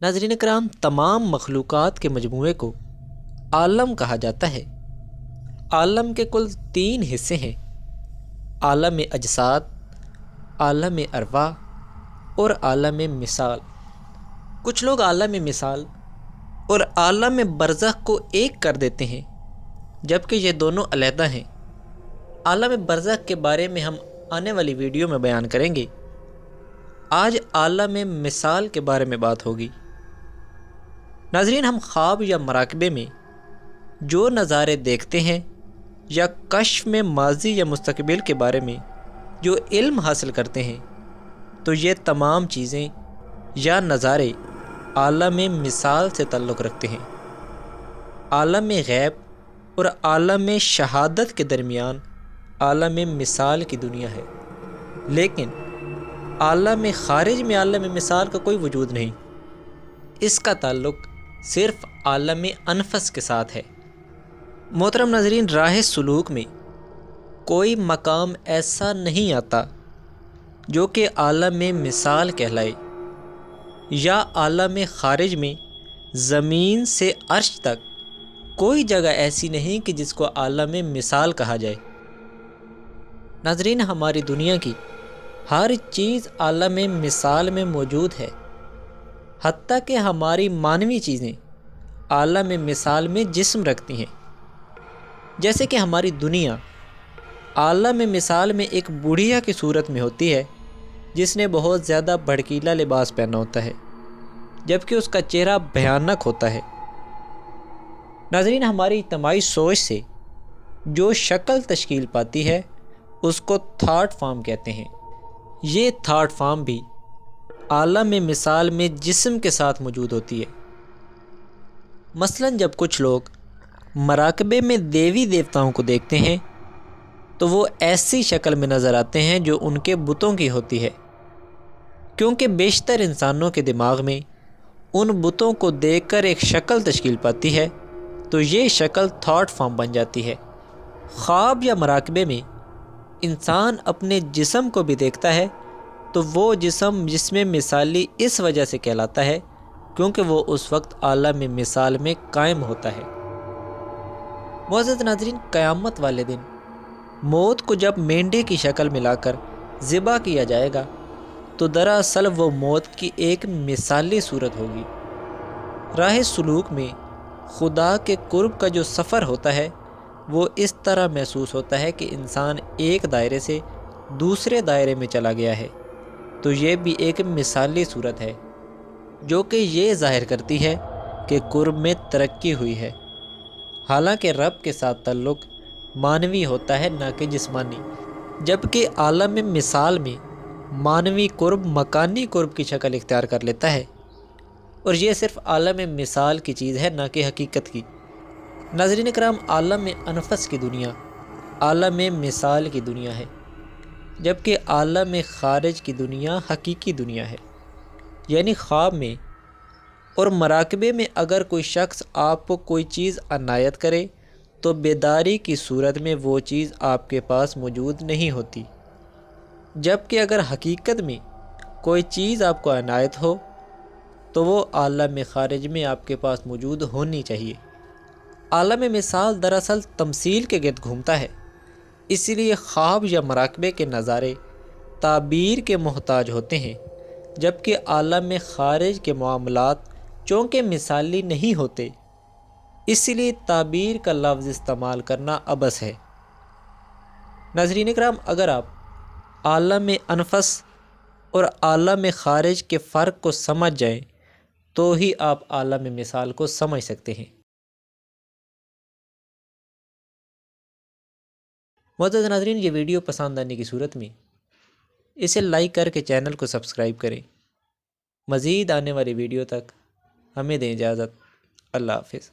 ناظرین کرام، تمام مخلوقات کے مجموعے کو عالم کہا جاتا ہے۔ عالم کے کل 3 حصے ہیں: عالم اجساد، عالم ارواح اور عالم مثال۔ کچھ لوگ عالم مثال اور عالم برزخ کو ایک کر دیتے ہیں، جبکہ یہ دونوں علیحدہ ہیں۔ عالم برزخ کے بارے میں ہم آنے والی ویڈیو میں بیان کریں گے۔ آج عالم مثال کے بارے میں بات ہوگی۔ ناظرین، ہم خواب یا مراقبے میں جو نظارے دیکھتے ہیں یا کشف میں ماضی یا مستقبل کے بارے میں جو علم حاصل کرتے ہیں، تو یہ تمام چیزیں یا نظارے عالم مثال سے تعلق رکھتے ہیں۔ عالم غیب اور عالم شہادت کے درمیان عالم مثال کی دنیا ہے، لیکن عالم خارج میں عالم مثال کا کوئی وجود نہیں۔ اس کا تعلق صرف عالم انفس کے ساتھ ہے۔ محترم ناظرین، راہ سلوک میں کوئی مقام ایسا نہیں آتا جو کہ عالم مثال کہلائے، یا عالم خارج میں زمین سے عرش تک کوئی جگہ ایسی نہیں کہ جس کو عالم مثال کہا جائے۔ ناظرین، ہماری دنیا کی ہر چیز عالم مثال میں موجود ہے، حتیٰ کہ ہماری مانوی چیزیں عالم مثال میں جسم رکھتی ہیں۔ جیسے کہ ہماری دنیا عالم مثال میں ایک بڑھیا کی صورت میں ہوتی ہے، جس نے بہت زیادہ بھڑکیلا لباس پہنا ہوتا ہے، جبکہ اس کا چہرہ بھیانک ہوتا ہے۔ ناظرین، ہماری اجتماعی سوچ سے جو شکل تشکیل پاتی ہے اس کو تھاٹ فارم کہتے ہیں۔ یہ تھاٹ فارم بھی عالم مثال میں جسم کے ساتھ موجود ہوتی ہے۔ مثلاً جب کچھ لوگ مراقبے میں دیوی دیوتاؤں کو دیکھتے ہیں تو وہ ایسی شکل میں نظر آتے ہیں جو ان کے بتوں کی ہوتی ہے، کیونکہ بیشتر انسانوں کے دماغ میں ان بتوں کو دیکھ کر ایک شکل تشکیل پاتی ہے، تو یہ شکل تھاٹ فارم بن جاتی ہے۔ خواب یا مراقبے میں انسان اپنے جسم کو بھی دیکھتا ہے تو وہ جسم مثالی اس وجہ سے کہلاتا ہے کیونکہ وہ اس وقت عالم مثال میں قائم ہوتا ہے۔ معزز ناظرین، قیامت والے دن موت کو جب مینڈے کی شکل میں لا کر ذبح کیا جائے گا تو دراصل وہ موت کی ایک مثالی صورت ہوگی۔ راہ سلوک میں خدا کے قرب کا جو سفر ہوتا ہے وہ اس طرح محسوس ہوتا ہے کہ انسان ایک دائرے سے دوسرے دائرے میں چلا گیا ہے، تو یہ بھی ایک مثالی صورت ہے جو کہ یہ ظاہر کرتی ہے کہ قرب میں ترقی ہوئی ہے۔ حالانکہ رب کے ساتھ تعلق مانوی ہوتا ہے، نہ کہ جسمانی، جبکہ عالم مثال میں مانوی قرب مکانی قرب کی شکل اختیار کر لیتا ہے، اور یہ صرف عالم مثال کی چیز ہے، نہ کہ حقیقت کی۔ ناظرین کرام، عالم انفس کی دنیا عالم مثال کی دنیا ہے، جبکہ عالم خارج کی دنیا حقیقی دنیا ہے۔ یعنی خواب میں اور مراقبے میں اگر کوئی شخص آپ کو کوئی چیز عنایت کرے تو بیداری کی صورت میں وہ چیز آپ کے پاس موجود نہیں ہوتی، جبکہ اگر حقیقت میں کوئی چیز آپ کو عنایت ہو تو وہ عالم خارج میں آپ کے پاس موجود ہونی چاہیے۔ عالم مثال دراصل تمثیل کے گرد گھومتا ہے، اس لیے خواب یا مراقبے کے نظارے تعبیر کے محتاج ہوتے ہیں، جبکہ عالم خارج کے معاملات چونکہ مثالی نہیں ہوتے، اس لیے تعبیر کا لفظ استعمال کرنا عبث ہے۔ ناظرین اکرام، اگر آپ عالم انفس اور عالم خارج کے فرق کو سمجھ جائیں تو ہی آپ عالم مثال کو سمجھ سکتے ہیں۔ معزز ناظرین، یہ ویڈیو پسند آنے کی صورت میں اسے لائک کر کے چینل کو سبسکرائب کریں۔ مزید آنے والی ویڈیو تک ہمیں دیں اجازت۔ اللہ حافظ۔